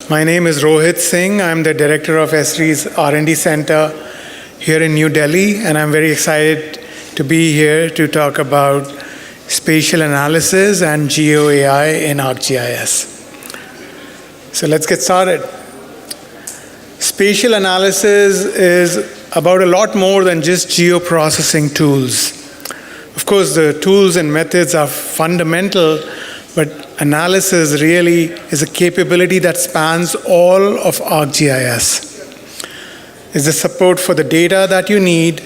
My name is Rohit Singh. I'm the director of Esri's R&D Center here in New Delhi, and I'm very excited to be here to talk about spatial analysis and GeoAI in ArcGIS. So let's get started. Spatial analysis is about a lot more than just geoprocessing tools. Of course, the tools and methods are fundamental, but analysis really is a capability that spans all of ArcGIS. It's the support for the data that you need,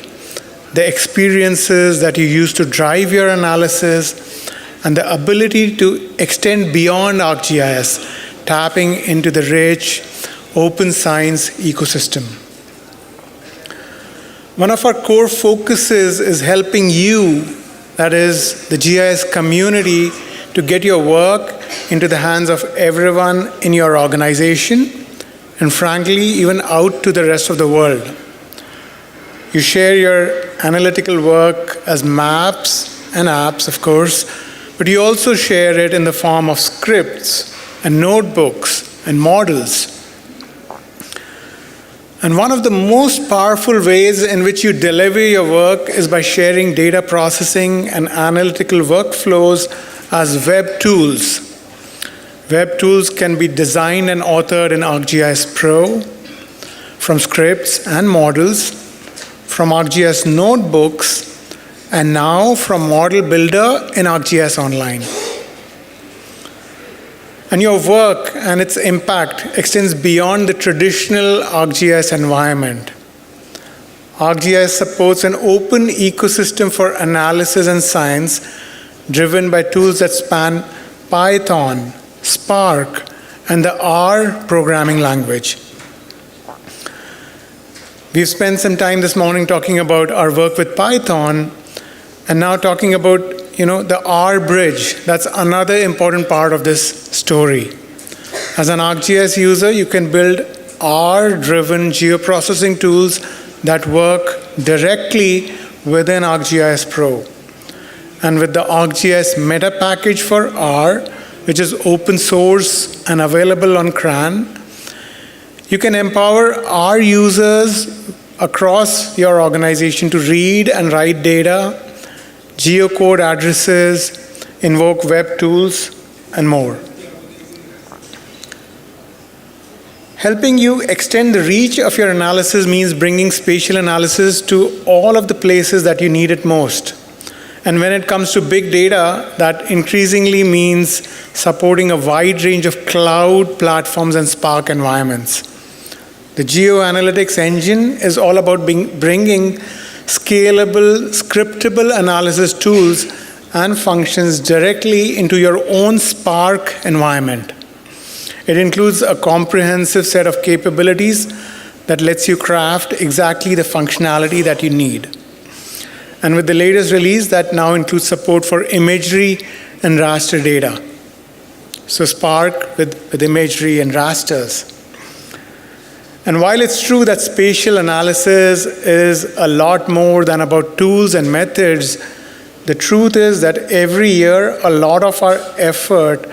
the experiences that you use to drive your analysis, and the ability to extend beyond ArcGIS, tapping into the rich, open science ecosystem. One of our core focuses is helping you, that is the GIS community, to get your work into the hands of everyone in your organization, and frankly, even out to the rest of the world. You share your analytical work as maps and apps, of course, but you also share it in the form of scripts and notebooks and models. And one of the most powerful ways in which you deliver your work is by sharing data processing and analytical workflows as web tools. Web tools can be designed and authored in ArcGIS Pro, from scripts and models, from ArcGIS notebooks, and now from Model Builder in ArcGIS Online. And your work and its impact extends beyond the traditional ArcGIS environment. ArcGIS supports an open ecosystem for analysis and science driven by tools that span Python, Spark, and the R programming language. We've spent some time this morning talking about our work with Python, and now talking about the R bridge. That's another important part of this story. As an ArcGIS user, you can build R-driven geoprocessing tools that work directly within ArcGIS Pro. And with the ArcGIS meta package for R, which is open source and available on CRAN, you can empower R users across your organization to read and write data, geocode addresses, invoke web tools, and more. Helping you extend the reach of your analysis means bringing spatial analysis to all of the places that you need it most. And when it comes to big data, that increasingly means supporting a wide range of cloud platforms and Spark environments. The GeoAnalytics engine is all about bringing scalable, scriptable analysis tools and functions directly into your own Spark environment. It includes a comprehensive set of capabilities that lets you craft exactly the functionality that you need. And with the latest release, that now includes support for imagery and raster data. So Spark with imagery and rasters. And while it's true that spatial analysis is a lot more than about tools and methods, the truth is that every year a lot of our effort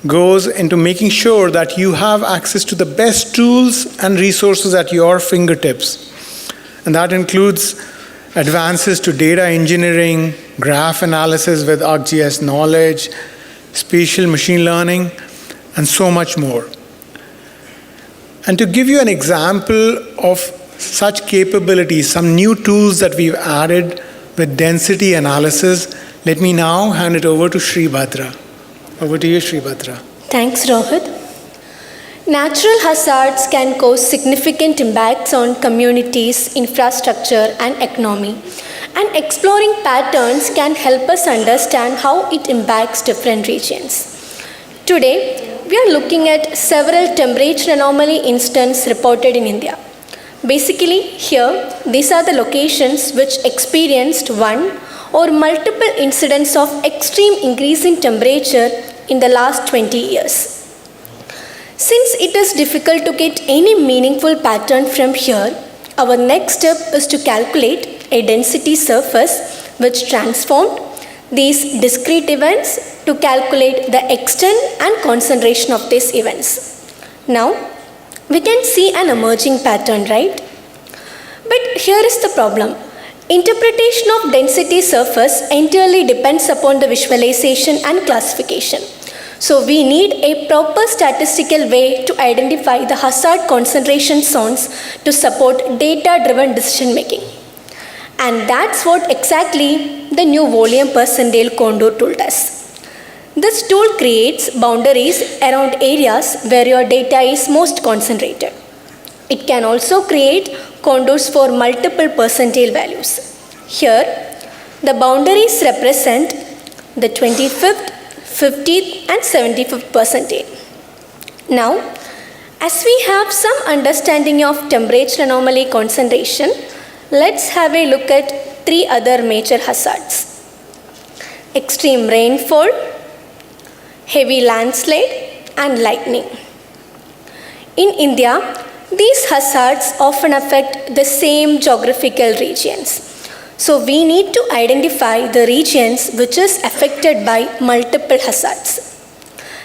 goes into making sure that you have access to the best tools and resources at your fingertips. And that includes advances to data engineering, graph analysis with ArcGIS Knowledge, spatial machine learning, and so much more. And to give you an example of such capabilities, some new tools that we've added with density analysis, let me now hand it over to Sribhadra. Over to you, Sribhadra. Thanks, Rohit. Natural hazards can cause significant impacts on communities, infrastructure, and economy. And exploring patterns can help us understand how it impacts different regions. Today, we are looking at several temperature anomaly incidents reported in India. Basically, here, these are the locations which experienced one or multiple incidents of extreme increase in temperature in the last 20 years. Since it is difficult to get any meaningful pattern from here, our next step is to calculate a density surface which transformed these discrete events to calculate the extent and concentration of these events. Now, we can see an emerging pattern, right? But here is the problem. Interpretation of density surface entirely depends upon the visualization and classification. So we need a proper statistical way to identify the hazard concentration zones to support data-driven decision making. And that's what exactly the new volume percentile contour tool does. This tool creates boundaries around areas where your data is most concentrated. It can also create contours for multiple percentile values. Here, the boundaries represent the 25th, 50th and 75th percentile. Now, as we have some understanding of temperature anomaly concentration, let's have a look at three other major hazards. Extreme rainfall, heavy landslide and lightning. In India, these hazards often affect the same geographical regions. So we need to identify the regions which is affected by multiple hazards.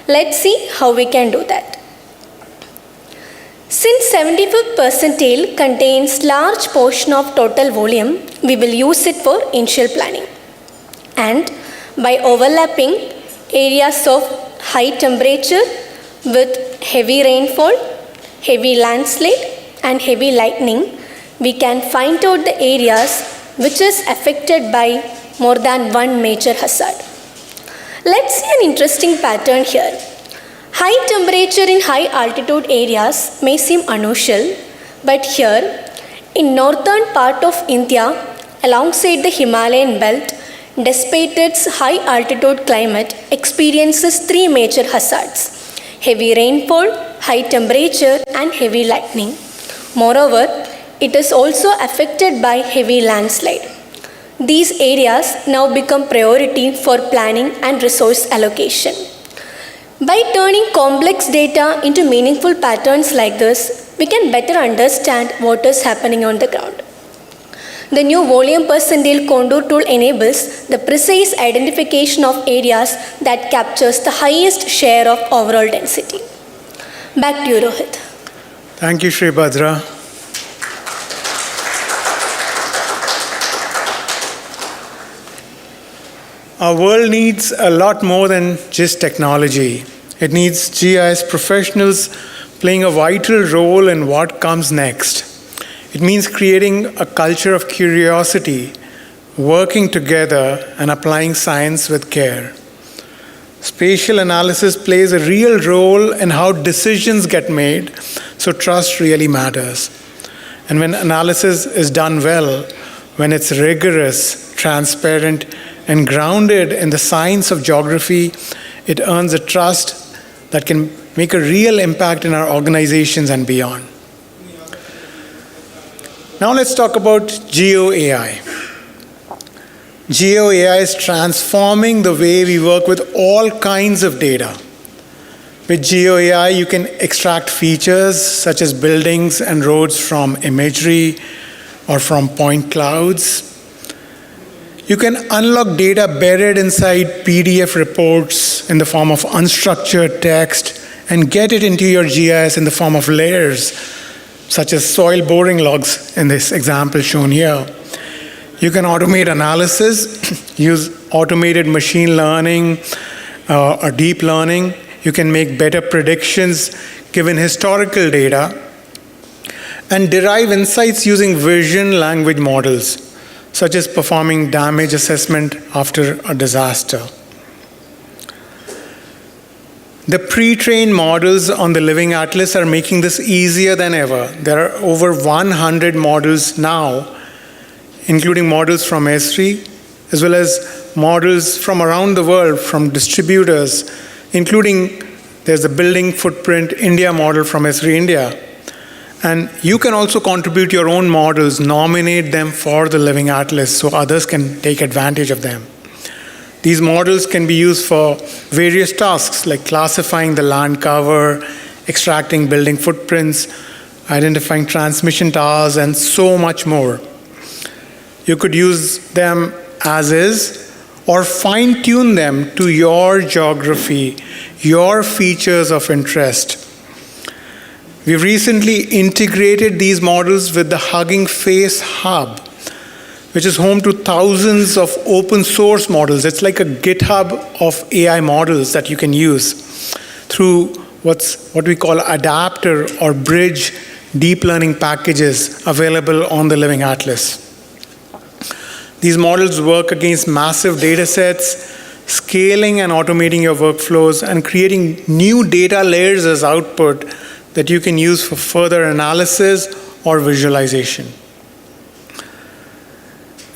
Let's see how we can do that. Since 75th percentile contains large portion of total volume, we will use it for initial planning. And by overlapping areas of high temperature with heavy rainfall, heavy landslide and heavy lightning, we can find out the areas which is affected by more than one major hazard. Let's see an interesting pattern here. High temperature in high altitude areas may seem unusual, but here in northern part of India alongside the Himalayan belt, despite its high altitude climate, experiences three major hazards: heavy rainfall, high temperature and heavy lightning. Moreover, it is also affected by heavy landslide. These areas now become priority for planning and resource allocation. By turning complex data into meaningful patterns like this, we can better understand what is happening on the ground. The new volume percentile contour tool enables the precise identification of areas that captures the highest share of overall density. Back to you, Rohit. Thank you, Shri Bhadra. Our world needs a lot more than just technology. It needs GIS professionals playing a vital role in what comes next. It means creating a culture of curiosity, working together and applying science with care. Spatial analysis plays a real role in how decisions get made, so trust really matters. And when analysis is done well, when it's rigorous, transparent, and grounded in the science of geography, it earns a trust that can make a real impact in our organizations and beyond. Now let's talk about GeoAI. GeoAI is transforming the way we work with all kinds of data. With GeoAI, you can extract features such as buildings and roads from imagery or from point clouds. You can unlock data buried inside PDF reports in the form of unstructured text and get it into your GIS in the form of layers, such as soil boring logs in this example shown here. You can automate analysis, use automated machine learning or deep learning. You can make better predictions given historical data and derive insights using vision language models, such as performing damage assessment after a disaster. The pre-trained models on the Living Atlas are making this easier than ever. There are over 100 models now, including models from Esri, as well as models from around the world, from distributors, including there's a building footprint India model from Esri India. And you can also contribute your own models, nominate them for the Living Atlas so others can take advantage of them. These models can be used for various tasks like classifying the land cover, extracting building footprints, identifying transmission towers, and so much more. You could use them as is or fine-tune them to your geography, your features of interest. We've recently integrated these models with the Hugging Face Hub, which is home to thousands of open source models. It's like a GitHub of AI models that you can use through what we call adapter or bridge deep learning packages available on the Living Atlas. These models work against massive data sets, scaling and automating your workflows, and creating new data layers as output that you can use for further analysis or visualization.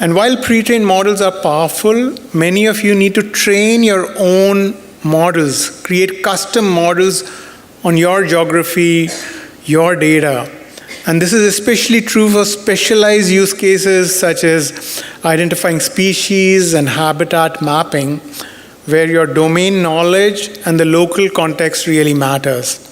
And while pre-trained models are powerful, many of you need to train your own models, create custom models on your geography, your data. And this is especially true for specialized use cases such as identifying species and habitat mapping, where your domain knowledge and the local context really matters.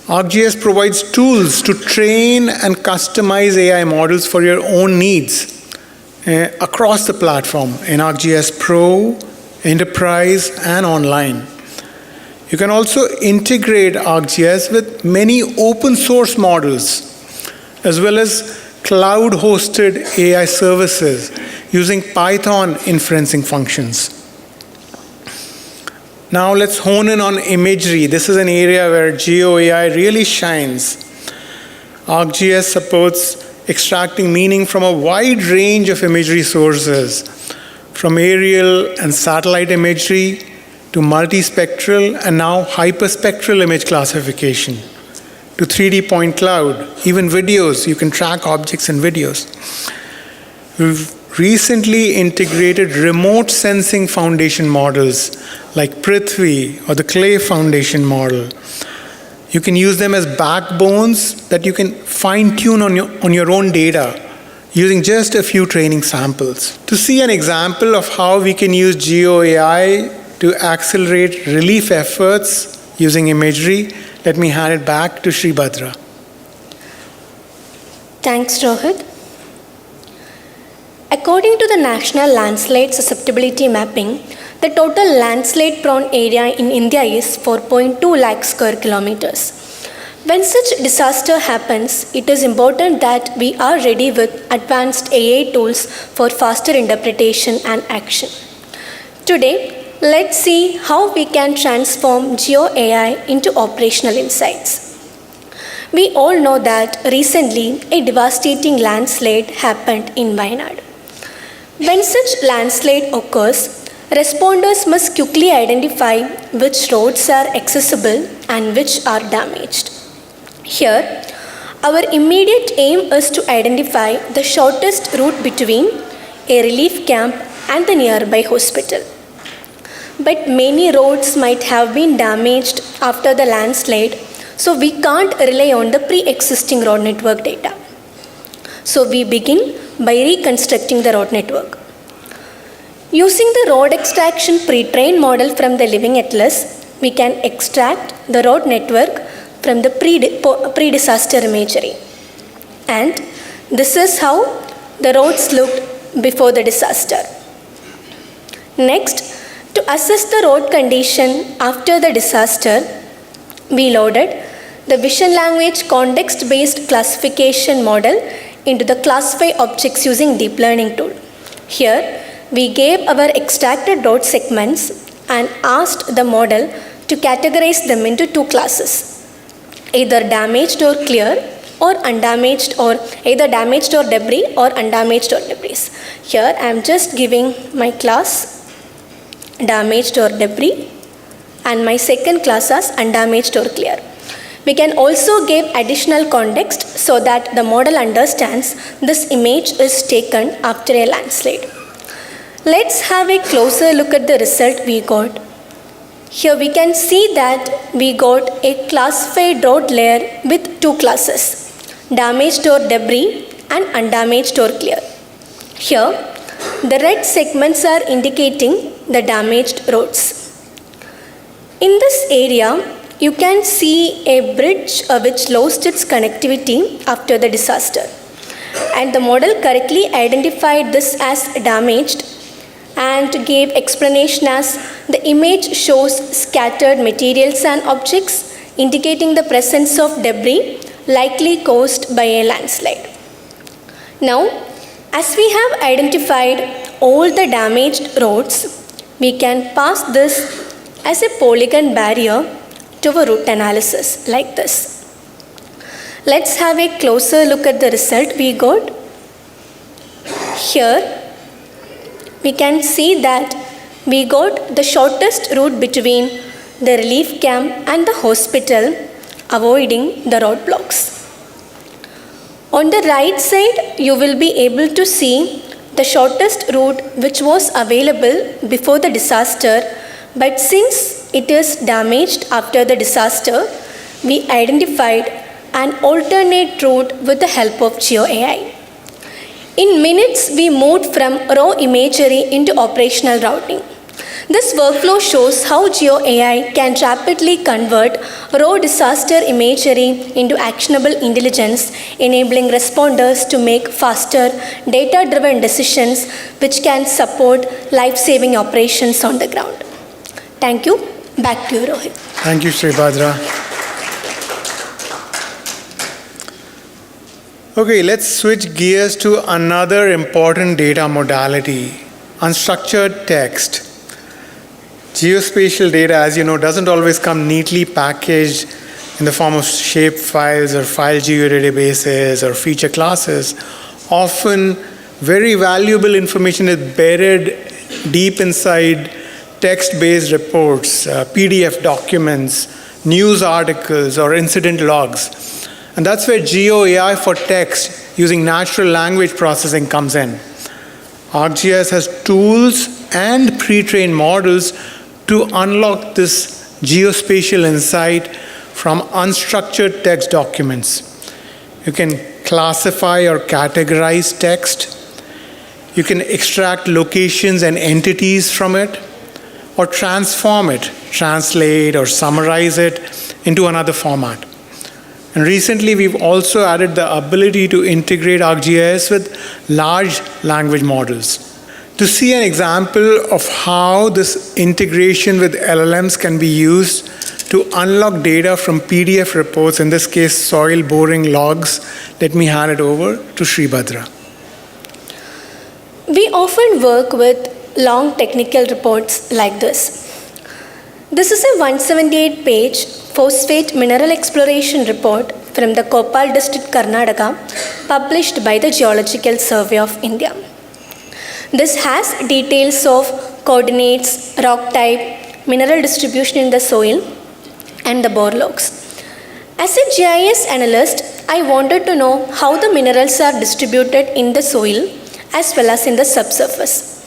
ArcGIS provides tools to train and customize AI models for your own needs across the platform in ArcGIS Pro, Enterprise, and online. You can also integrate ArcGIS with many open source models, as well as cloud-hosted AI services using Python inferencing functions. Now let's hone in on imagery. This is an area where GeoAI really shines. ArcGIS supports extracting meaning from a wide range of imagery sources, from aerial and satellite imagery to multispectral and now hyperspectral image classification, to 3D point cloud, even videos. You can track objects in videos. We've recently integrated remote sensing foundation models like Prithvi or the Clay Foundation model. You can use them as backbones that you can fine-tune on your own data using just a few training samples. To see an example of how we can use GeoAI to accelerate relief efforts using imagery, let me hand it back to Sribhadra. Thanks, Rohit. According to the National Landslide Susceptibility Mapping, the total landslide-prone area in India is 4.2 lakh square kilometers. When such disaster happens, it is important that we are ready with advanced AI tools for faster interpretation and action. Today, let's see how we can transform GeoAI into operational insights. We all know that recently a devastating landslide happened in Wayanad. When such landslide occurs, responders must quickly identify which roads are accessible and which are damaged. Here, our immediate aim is to identify the shortest route between a relief camp and the nearby hospital. But many roads might have been damaged after the landslide, so we can't rely on the pre-existing road network data. So we begin by reconstructing the road network. Using the road extraction pre-trained model from the Living Atlas, we can extract the road network from the pre-disaster imagery. And this is how the roads looked before the disaster. Next, to assess the road condition after the disaster, we loaded the vision language context-based classification model into the classify objects using deep learning tool. Here, we gave our extracted road segments and asked the model to categorize them into two classes, either damaged or clear, or undamaged, or either damaged or debris, or undamaged or debris. Here I am just giving my class damaged or debris and my second class as undamaged or clear. We can also give additional context so that the model understands this image is taken after a landslide. Let's have a closer look at the result we got. Here we can see that we got a classified road layer with two classes, damaged or debris and undamaged or clear. Here, the red segments are indicating the damaged roads. In this area, you can see a bridge which lost its connectivity after the disaster. And the model correctly identified this as damaged and gave explanation as the image shows scattered materials and objects, indicating the presence of debris likely caused by a landslide. Now, as we have identified all the damaged roads, we can pass this as a polygon barrier to a root analysis like this. Let's have a closer look at the result we got. Here, we can see that we got the shortest route between the relief camp and the hospital, avoiding the roadblocks. On the right side, you will be able to see the shortest route which was available before the disaster, but since it is damaged after the disaster, we identified an alternate route with the help of GeoAI. In minutes, we moved from raw imagery into operational routing. This workflow shows how GeoAI can rapidly convert raw disaster imagery into actionable intelligence, enabling responders to make faster, data-driven decisions which can support life-saving operations on the ground. Thank you. Back to you, Rohit. Thank you, Sribhadra. Okay, let's switch gears to another important data modality, unstructured text. Geospatial data, as you know, doesn't always come neatly packaged in the form of shape files or file geodatabases or feature classes. Often, very valuable information is buried deep inside text-based reports, PDF documents, news articles, or incident logs. And that's where GeoAI for text using natural language processing comes in. ArcGIS has tools and pre-trained models to unlock this geospatial insight from unstructured text documents. You can classify or categorize text. You can extract locations and entities from it, or transform it, translate or summarize it into another format. And recently, we've also added the ability to integrate ArcGIS with large language models. To see an example of how this integration with LLMs can be used to unlock data from PDF reports, in this case, soil boring logs, let me hand it over to Sribhadra. We often work with long technical reports like this. This is a 178-page phosphate mineral exploration report from the Koppal district, Karnataka, published by the Geological Survey of India. This has details of coordinates, rock type, mineral distribution in the soil, and the bore logs. As a GIS analyst, I wanted to know how the minerals are distributed in the soil as well as in the subsurface.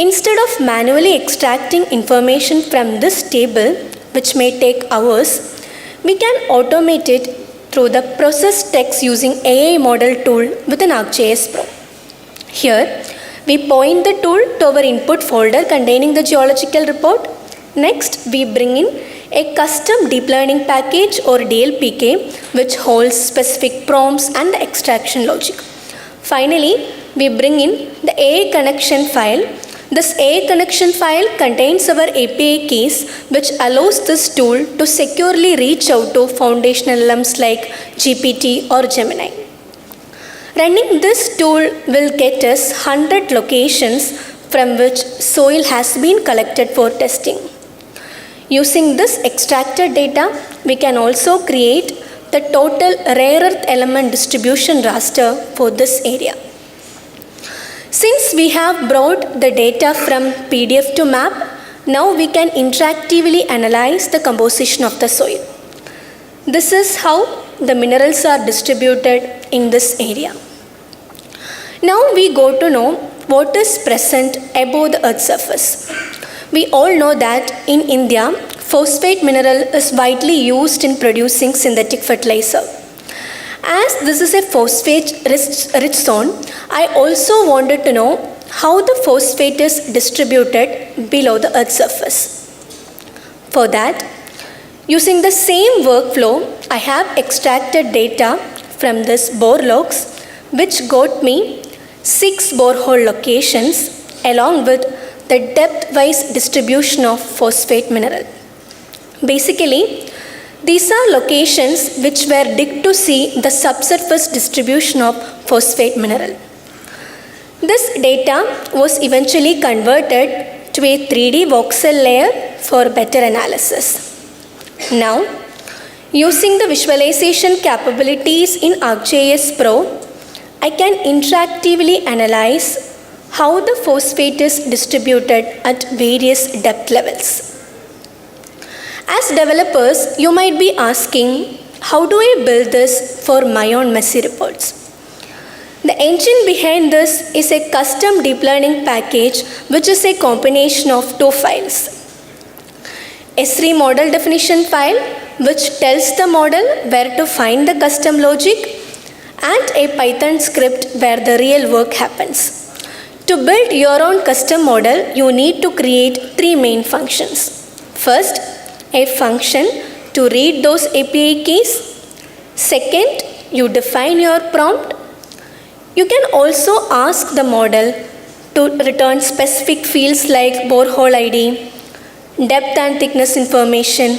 Instead of manually extracting information from this table, which may take hours, we can automate it through the process text using AI model tool within ArcGIS Pro. Here, we point the tool to our input folder containing the geological report. Next, we bring in a custom deep learning package or DLPK, which holds specific prompts and the extraction logic. Finally, we bring in the AI connection file. This AI connection file contains our API keys, which allows this tool to securely reach out to foundational LLMs like GPT or Gemini. Running this tool will get us 100 locations from which soil has been collected for testing. Using this extracted data, we can also create the total rare earth element distribution raster for this area. Since we have brought the data from PDF to map, now we can interactively analyze the composition of the soil. This is how the minerals are distributed in this area. Now we go to know what is present above the earth's surface. We all know that in India, phosphate mineral is widely used in producing synthetic fertilizer. As this is a phosphate-rich zone, I also wanted to know how the phosphate is distributed below the earth's surface. For that, using the same workflow, I have extracted data from this bore logs, which got me 6 borehole locations along with the depth-wise distribution of phosphate mineral. Basically, These are locations which were digged to see the subsurface distribution of phosphate mineral. This data was eventually converted to a 3D voxel layer for better analysis. Now, using the visualization capabilities in ArcGIS Pro, I can interactively analyze how the phosphate is distributed at various depth levels. As developers, you might be asking, how do I build this for my own messy reports? The engine behind this is a custom deep learning package, which is a combination of two files. Esri model definition file, which tells the model where to find the custom logic, and a Python script where the real work happens. To build your own custom model, you need to create three main functions. First, a function to read those API keys. Second, you define your prompt. You can also ask the model to return specific fields like borehole ID, depth and thickness information,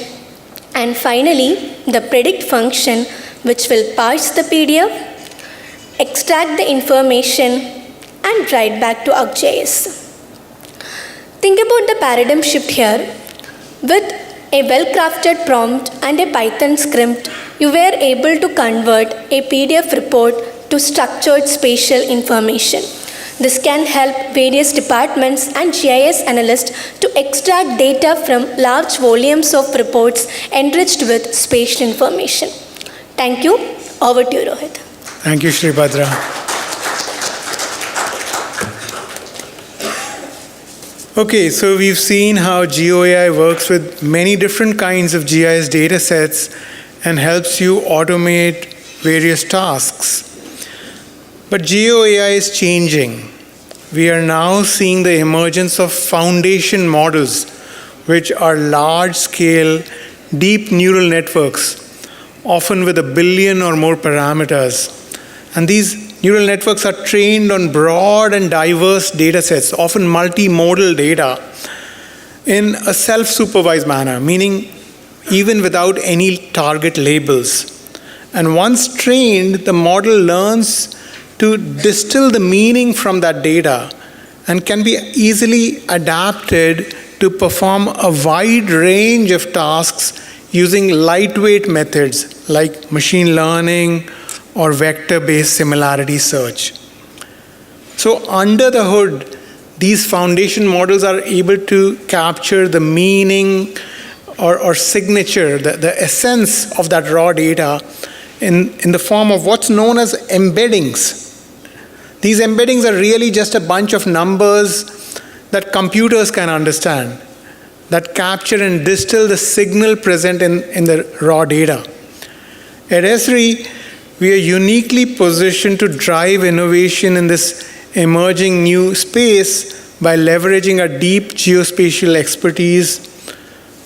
and finally, the predict function, which will parse the PDF, extract the information, and write back to ArcGIS. Think about the paradigm shift here. With a well-crafted prompt and a Python script, you were able to convert a PDF report to structured spatial information. This can help various departments and GIS analysts to extract data from large volumes of reports enriched with spatial information. Thank you. Over to you, Rohit. Thank you, Shribhadra. Okay, so we've seen how GeoAI works with many different kinds of GIS data sets and helps you automate various tasks. But GeoAI is changing. We are now seeing the emergence of foundation models, which are large-scale, deep neural networks, often with 1 billion or more parameters. And these neural networks are trained on broad and diverse data sets, often multimodal data, in a self-supervised manner, meaning even without any target labels. And once trained, the model learns to distill the meaning from that data and can be easily adapted to perform a wide range of tasks using lightweight methods like machine learning or vector-based similarity search. So under the hood, these foundation models are able to capture the meaning or signature, the essence of that raw data in the form of what's known as embeddings. These embeddings are really just a bunch of numbers that computers can understand, that capture and distill the signal present in the raw data. At Esri, we are uniquely positioned to drive innovation in this emerging new space by leveraging our deep geospatial expertise,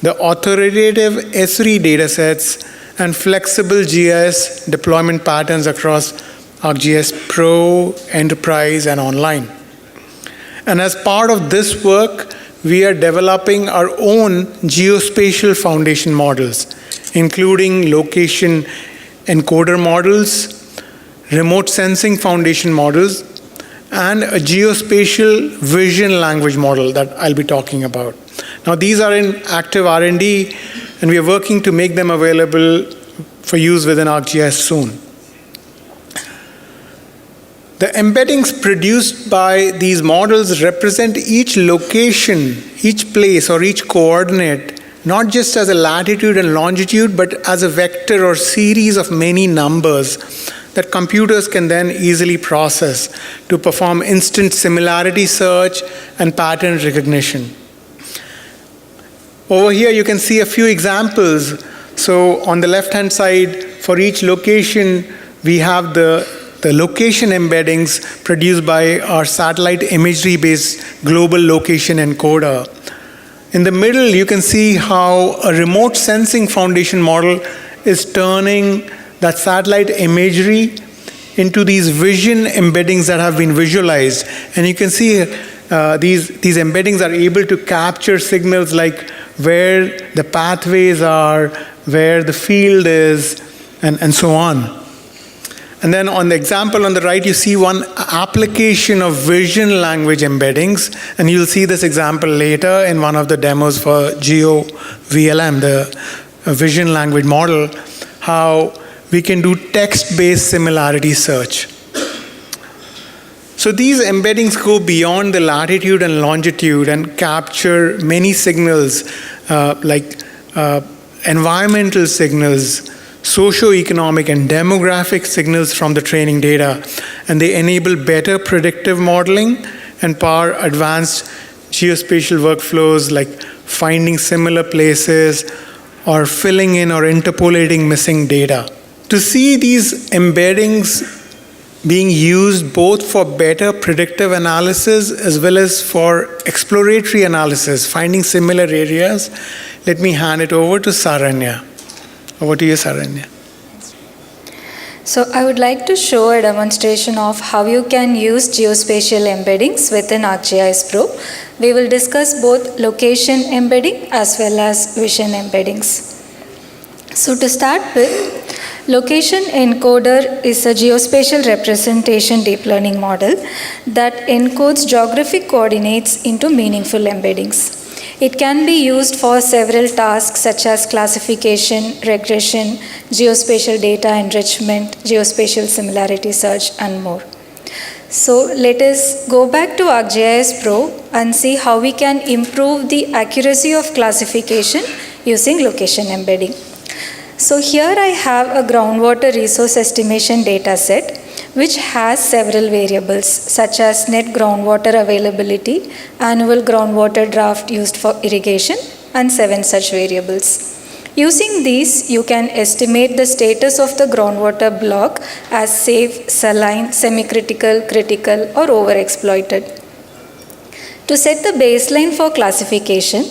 the authoritative Esri datasets, and flexible GIS deployment patterns across ArcGIS Pro, Enterprise, and Online. And as part of this work, we are developing our own geospatial foundation models, including location encoder models, remote sensing foundation models, and a geospatial vision language model that I'll be talking about. Now, these are in active R&D, and we are working to make them available for use within ArcGIS soon. The embeddings produced by these models represent each location, each place, or each coordinate, not just as a latitude and longitude, but as a vector or series of many numbers that computers can then easily process to perform instant similarity search and pattern recognition. Over here, you can see a few examples. So on the left-hand side, for each location, we have the location embeddings produced by our satellite imagery-based global location encoder. In the middle, you can see how a remote sensing foundation model is turning that satellite imagery into these vision embeddings that have been visualized. And you can see these embeddings are able to capture signals like where the pathways are, where the field is, and so on. And then on the example on the right, you see one application of vision language embeddings, and you'll see this example later in one of the demos for GeoVLM, the vision language model, how we can do text-based similarity search. So these embeddings go beyond the latitude and longitude and capture many signals like environmental signals, socioeconomic and demographic signals from the training data, and they enable better predictive modeling and power advanced geospatial workflows like finding similar places or filling in or interpolating missing data. To see these embeddings being used both for better predictive analysis as well as for exploratory analysis, finding similar areas, let me hand it over to Saranya. Over to you, Saranya. So I would like to show a demonstration of how you can use geospatial embeddings within ArcGIS Pro. We will discuss both location embedding as well as vision embeddings. So to start with, location encoder is a geospatial representation deep learning model that encodes geographic coordinates into meaningful embeddings. It can be used for several tasks such as classification, regression, geospatial data enrichment, geospatial similarity search, and more. So let us go back to ArcGIS Pro and see how we can improve the accuracy of classification using location embedding. So here I have a groundwater resource estimation data set which has several variables such as net groundwater availability, annual groundwater draft used for irrigation, and 7 such variables. Using these, you can estimate the status of the groundwater block as safe, saline, semi-critical, critical, or overexploited. To set the baseline for classification,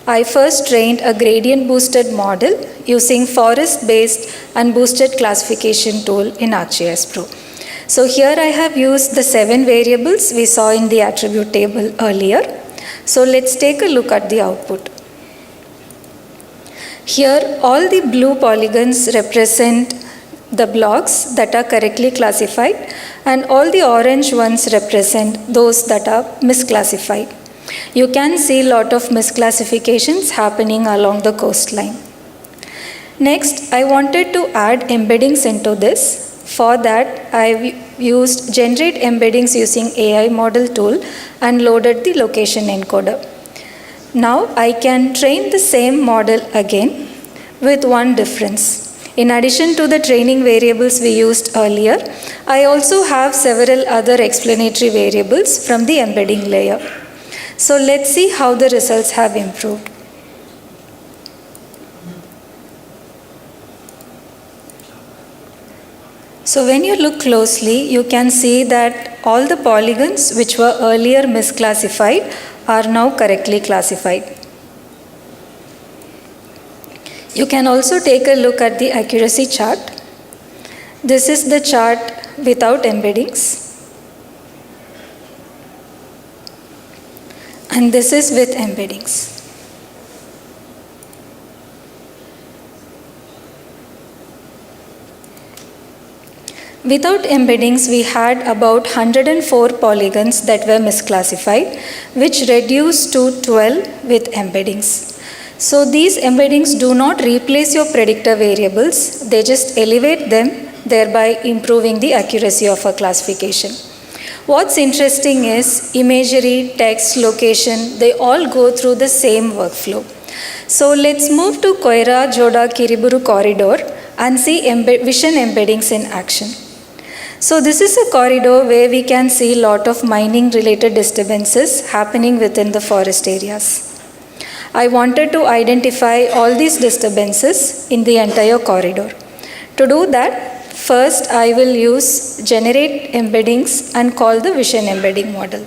I first trained a gradient boosted model using forest-based and boosted classification tool in ArcGIS Pro. So here I have used the 7 variables we saw in the attribute table earlier. So let's take a look at the output. Here all the blue polygons represent the blocks that are correctly classified and all the orange ones represent those that are misclassified. You can see a lot of misclassifications happening along the coastline. Next, I wanted to add embeddings into this. For that, I used generate embeddings using AI model tool and loaded the location encoder. Now I can train the same model again with one difference. In addition to the training variables we used earlier, I also have several other explanatory variables from the embedding layer. So let's see how the results have improved. So when you look closely, you can see that all the polygons which were earlier misclassified are now correctly classified. You can also take a look at the accuracy chart. This is the chart without embeddings. And this is with embeddings. Without embeddings, we had about 104 polygons that were misclassified, which reduced to 12 with embeddings. So these embeddings do not replace your predictor variables, they just elevate them, thereby improving the accuracy of a classification. What's interesting is imagery, text, location, they all go through the same workflow. So let's move to Koira-Joda-Kiriburu corridor and see vision embeddings in action. So this is a corridor where we can see a lot of mining related disturbances happening within the forest areas. I wanted to identify all these disturbances in the entire corridor. To do that, first I will use generate embeddings and call the vision embedding model.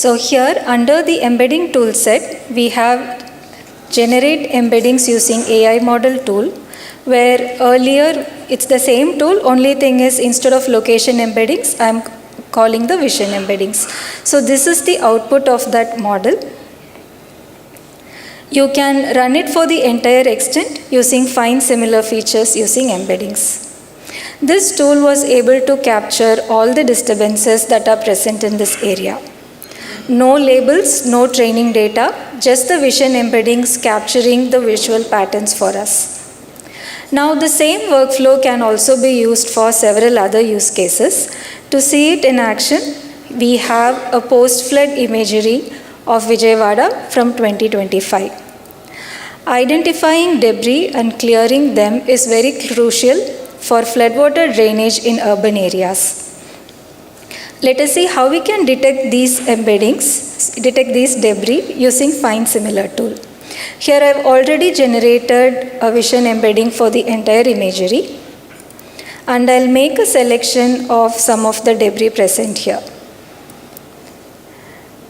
So here under the embedding tool set, we have generate embeddings using AI model tool, where earlier it's the same tool, only thing is instead of location embeddings, I'm calling the vision embeddings. So this is the output of that model. You can run it for the entire extent using find similar features using embeddings. This tool was able to capture all the disturbances that are present in this area. No labels, no training data, just the vision embeddings capturing the visual patterns for us. Now the same workflow can also be used for several other use cases. To see it in action, we have a post-flood imagery of Vijayawada from 2025. Identifying debris and clearing them is very crucial for floodwater drainage in urban areas. Let us see how we can detect these embeddings, detect these debris using find similar tool. Here I have already generated a vision embedding for the entire imagery, and I'll make a selection of some of the debris present here.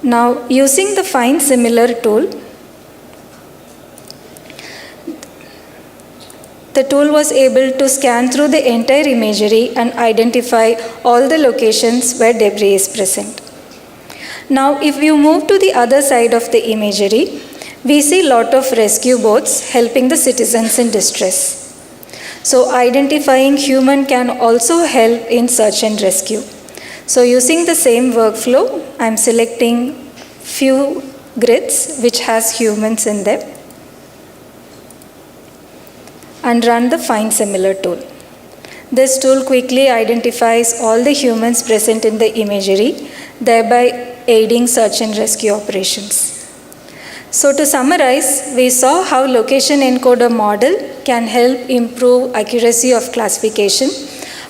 Now using the find similar tool, the tool was able to scan through the entire imagery and identify all the locations where debris is present. Now if you move to the other side of the imagery, we see a lot of rescue boats helping the citizens in distress. So identifying human can also help in search and rescue. So using the same workflow, I'm selecting few grids which has humans in them and run the find similar tool. This tool quickly identifies all the humans present in the imagery, thereby aiding search and rescue operations. So to summarize, we saw how location encoder model can help improve accuracy of classification,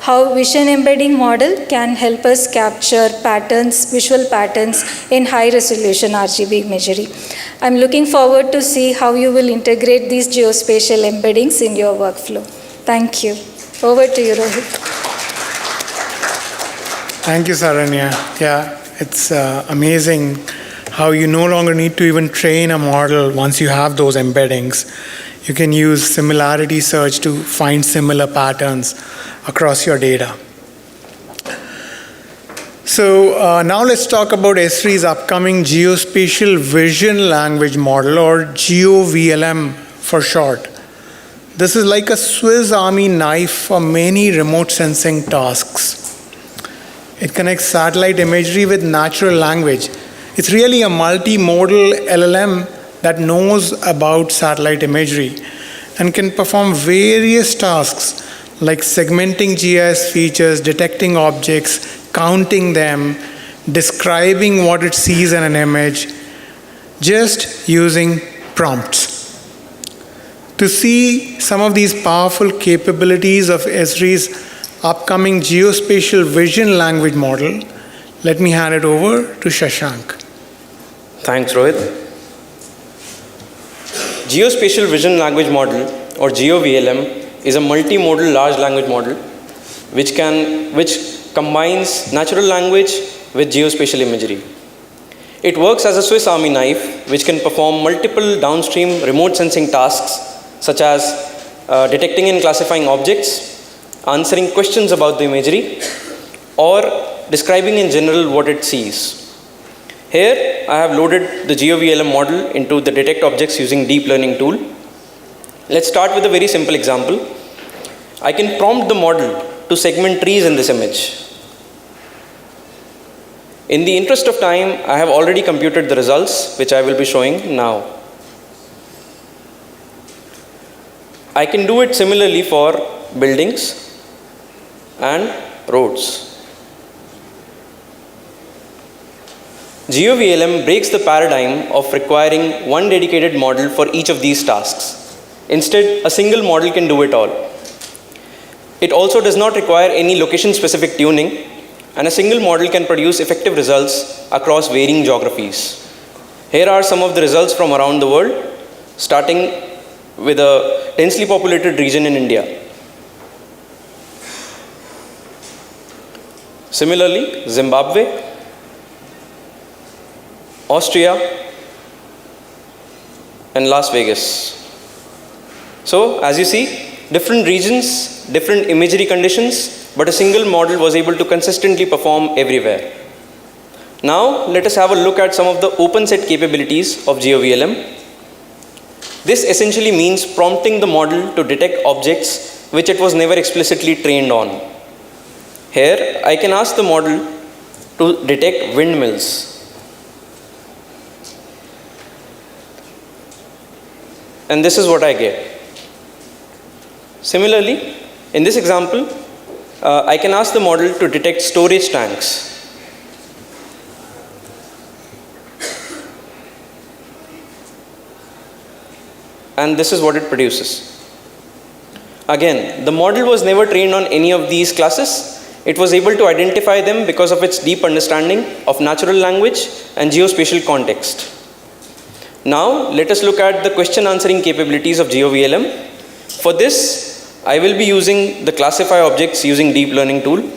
how vision embedding model can help us capture patterns, visual patterns in high resolution RGB imagery. I'm looking forward to see how you will integrate these geospatial embeddings in your workflow. Thank you. Over to you, Rohit. Thank you, Saranya. Yeah, it's amazing how you no longer need to even train a model once you have those embeddings. You can use similarity search to find similar patterns across your data. So now let's talk about Esri's upcoming Geospatial Vision Language Model, or GeoVLM for short. This is like a Swiss Army knife for many remote sensing tasks. It connects satellite imagery with natural language. It's really a multimodal LLM that knows about satellite imagery and can perform various tasks like segmenting GIS features, detecting objects, counting them, describing what it sees in an image, just using prompts. To see some of these powerful capabilities of Esri's upcoming Geospatial Vision Language Model, let me hand it over to Shashank. Thanks, Rohit. Geospatial Vision Language Model, or GeoVLM, is a multimodal large language model which combines natural language with geospatial imagery. It works as a Swiss Army knife which can perform multiple downstream remote sensing tasks such as detecting and classifying objects, answering questions about the imagery, or describing in general what it sees. Here I have loaded the GeoVLM model into the detect objects using deep learning tool. Let's start with a very simple example. I can prompt the model to segment trees in this image. In the interest of time, I have already computed the results, which I will be showing now. I can do it similarly for buildings and roads. GeoVLM breaks the paradigm of requiring one dedicated model for each of these tasks. Instead, a single model can do it all. It also does not require any location-specific tuning, and a single model can produce effective results across varying geographies. Here are some of the results from around the world, starting with a densely populated region in India. Similarly, Zimbabwe, Austria, and Las Vegas. So, as you see, different regions, different imagery conditions, but a single model was able to consistently perform everywhere. Now, let us have a look at some of the open set capabilities of GeoVLM. This essentially means prompting the model to detect objects which it was never explicitly trained on. Here, I can ask the model to detect windmills. And this is what I get. Similarly, in this example, I can ask the model to detect storage tanks. And this is what it produces. Again, the model was never trained on any of these classes. It was able to identify them because of its deep understanding of natural language and geospatial context. Now, let us look at the question answering capabilities of GeoVLM. For this, I will be using the classify objects using deep learning tool.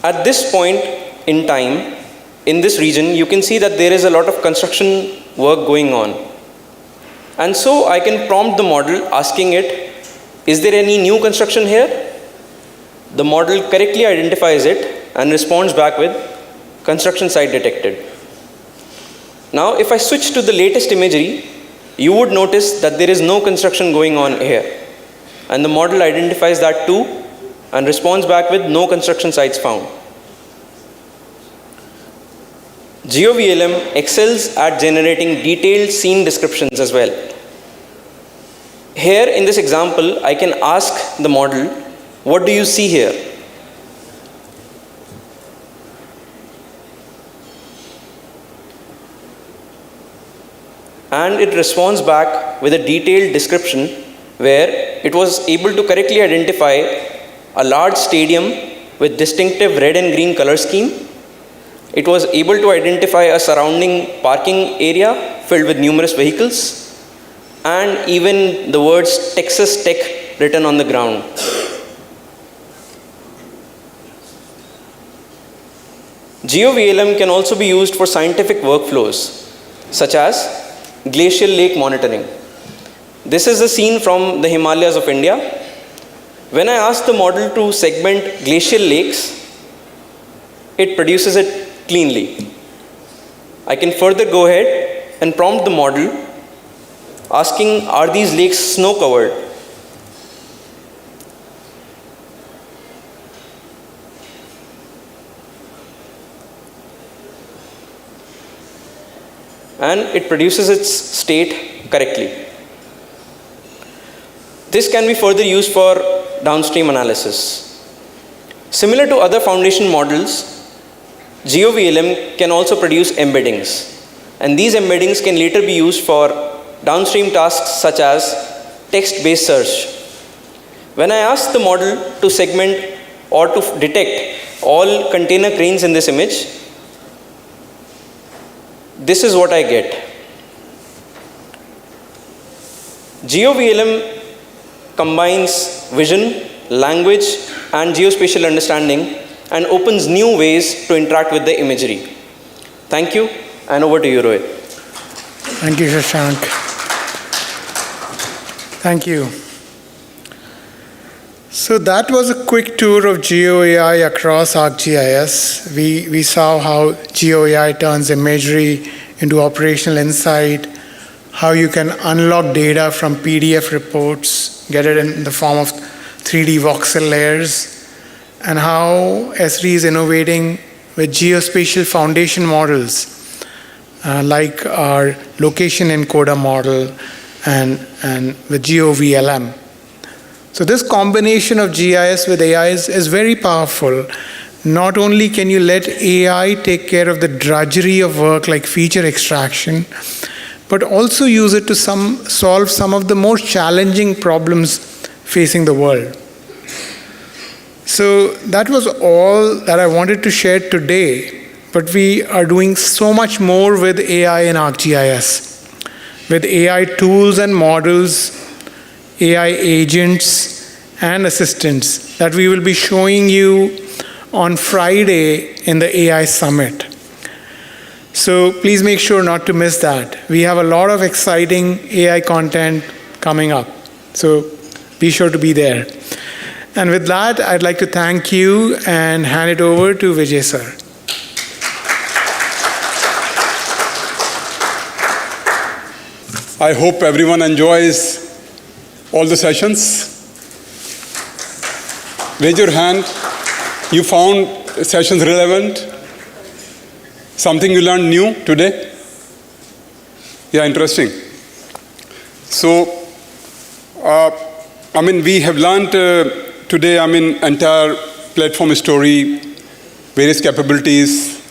At this point in time, in this region, you can see that there is a lot of construction work going on. And so I can prompt the model asking it, is there any new construction here? The model correctly identifies it and responds back with construction site detected. Now, if I switch to the latest imagery, you would notice that there is no construction going on here. And the model identifies that too and responds back with no construction sites found. GeoVLM excels at generating detailed scene descriptions as well. Here in this example, I can ask the model, what do you see here? And it responds back with a detailed description where it was able to correctly identify a large stadium with distinctive red and green color scheme. It was able to identify a surrounding parking area filled with numerous vehicles, and even the words Texas Tech written on the ground. GeoVLM can also be used for scientific workflows, such as glacial lake monitoring. This is a scene from the Himalayas of India. When I ask the model to segment glacial lakes, it produces it cleanly. I can further go ahead and prompt the model asking, are these lakes snow covered? And it produces its state correctly. This can be further used for downstream analysis. Similar to other foundation models, GeoVLM can also produce embeddings. And these embeddings can later be used for downstream tasks such as text-based search. When I ask the model to segment or to detect all container cranes in this image, this is what I get. GeoVLM combines vision, language, and geospatial understanding and opens new ways to interact with the imagery. Thank you, and over to you, Rohit. Thank you, Shashank. Thank you. So that was a quick tour of GeoAI across ArcGIS. We saw how GeoAI turns imagery into operational insight, how you can unlock data from PDF reports, get it in the form of 3D voxel layers, and how Esri is innovating with geospatial foundation models, like our location encoder model and with GeoVLM. So this combination of GIS with AI is very powerful. Not only can you let AI take care of the drudgery of work like feature extraction, but also use it to solve some of the most challenging problems facing the world. So that was all that I wanted to share today, but we are doing so much more with AI in ArcGIS. With AI tools and models, AI agents and assistants that we will be showing you on Friday in the AI Summit. So please make sure not to miss that. We have a lot of exciting AI content coming up. So be sure to be there. And with that, I'd like to thank you and hand it over to Vijay sir. I hope everyone enjoys all the sessions. Raise your hand. You found sessions relevant? Something you learned new today? Yeah, interesting. So, we have learned today, entire platform story, various capabilities,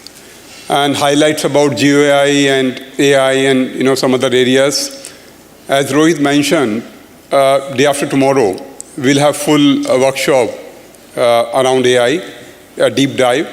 and highlights about GeoAI and AI and some other areas. As Rohit mentioned, day after tomorrow, we'll have full workshop around AI, a deep dive.